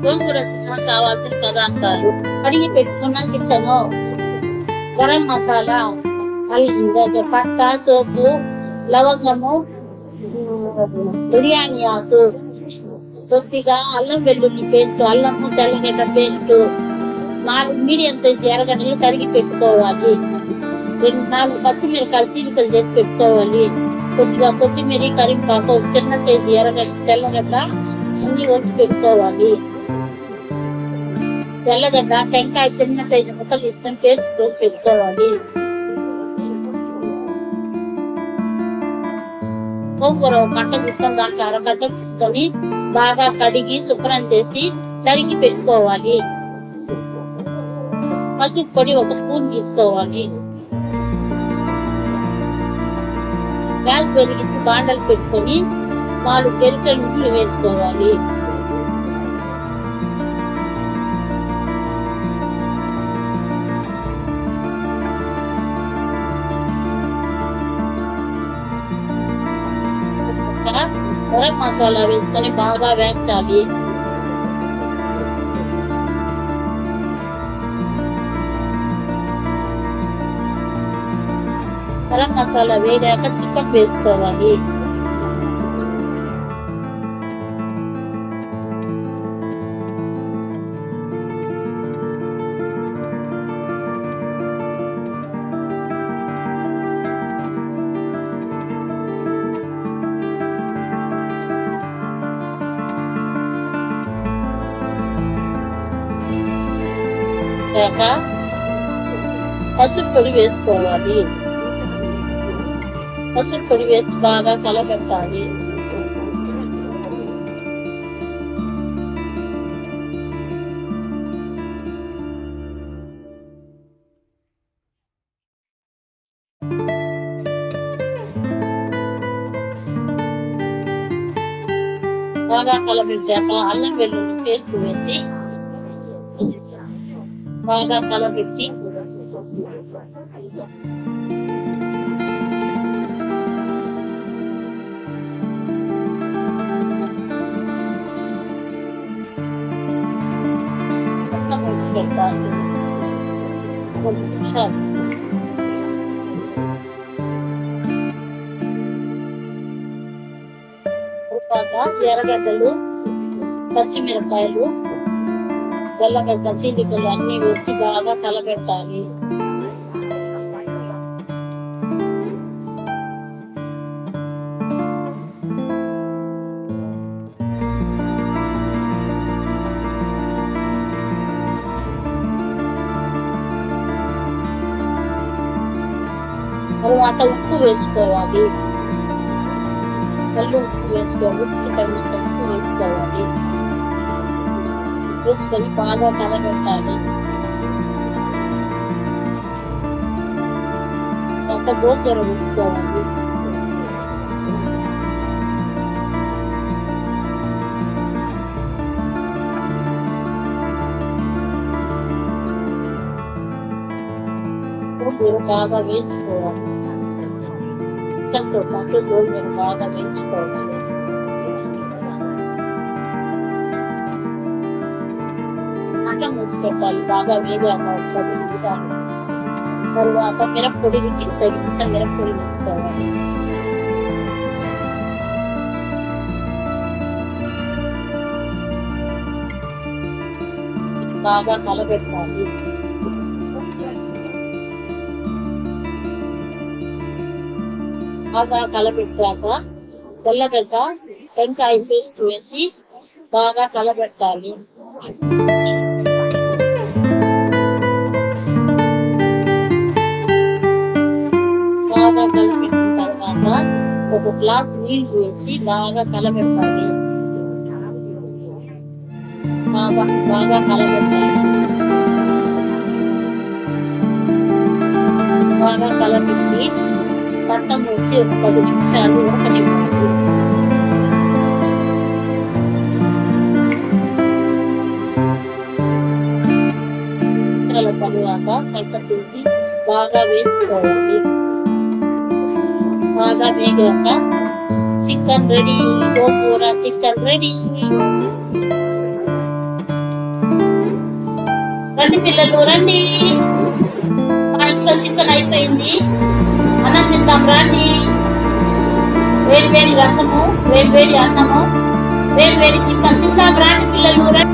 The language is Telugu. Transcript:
గోంగూర కావాల్సిన పదార్థాలు: కడిగి పెట్టుకున్న చికెను, గరం మసాలా, పట్ట, సోపు, లవంగము, బిర్యానీ ఆకు, కొద్దిగా అల్లం వెల్లుల్లి పేస్ట్, అల్లము తెల్లగడ్డ పేస్ట్, 4 మీడియం సైజ్ ఎర్రగడ్డలు తరిగి పెట్టుకోవాలి. 4 పచ్చిమిరకాయలు చీలికలు చేసి పెట్టుకోవాలి. కొద్దిగా కొత్తిమీర, కరింపాకు, చిన్న సైజు ఎర్రగడ్డ తెల్లగడ్డ అన్ని వచ్చి పెట్టుకోవాలి. తెల్లగడ్డ, టెంకాయ చిన్న సైజు ముక్కలు తీసుకొని పేస్ట్ చేసి పెట్టుకోవాలి. గోంగూర ఒక గంట తీసుకొని దాంట్లో అరగడ్డ తీసుకొని బాగా కడిగి శుభ్రం చేసి తరిగి పెట్టుకోవాలి. పసుపు పొడి 1 స్పూన్ తీసుకోవాలి. గ్యాస్ వెలిగించి బాండలు పెట్టుకొని 4 గరిటెల నూనె వేసుకోవాలి. గరం మసాలా వేసుకొని బాగా వేయించాలి. గరం మసాలా వేగాక చికెన్ వేసుకోవాలి. పసుపు పొడి వేసుకోవాలి. పసుపు పొడి వేసి బాగా కలపెట్టాలి. బాగా కలపెట్టాక అల్లం వెల్లుల్లి పేస్ట్ వేసి బాగా కలపెట్టి పెట్టాలి. 2 నిమిషాలు. తరువాత ఎర్రగడ్డలు, పచ్చిమిరకాయలు, తెల్లగడ్డ చీలికలు అన్ని వేసి బాగా కలపెట్టాలి. తరువాత ఉప్పు వేసుకోవాలి. ఉప్పు వేసుకోవాలి. ఉప్పు వేసుకోవాలి. వేసుకొని బాగా కలబెట్టాలి. గోంగూర వేసుకోవాలి. గోంగూర బాగా వేసుకోవాలి. చికెన్తో పాటు గోంగూర బాగా వేసుకోవాలి. పెట్టాలి. బాగా వేగాక 10 నిమిషాలు. తరువాత మిరప్పొడి తగినంత మిరప్పొడి వేసుకోవాలి. బాగా కలబెట్టాలి. బాగా కలబెట్టాక తెల్లగడ్డ, టెంకాయ పేస్ట్ వేసి బాగా కలబెట్టాలి. బాగా కలపెట్టిన తర్వాత 1 గ్లాస్ నీళ్లు వేసి బాగా కలబెట్టాలి. బాగా కలబెట్టాలి. బాగా కలబెట్టి పట్టం వచ్చి 10 నిమిషాలు ఉడకనివ్వాలి. తరువాత కట్ట తీసి బాగా వేసుకోవాలి. బాగా వేగాక చికెన్ రెడీ. గోంగూర చికెన్ రెడీ. రండి పిల్లలు రండి, మా ఇంట్లో చికెన్ అయిపోయింది, అన్నం తిందాం రండి. వేడి వేడి రసము, వేడి వేడి అన్నము, వేడి వేడి చికెన్ తిందాం రండి పిల్లలు రండి.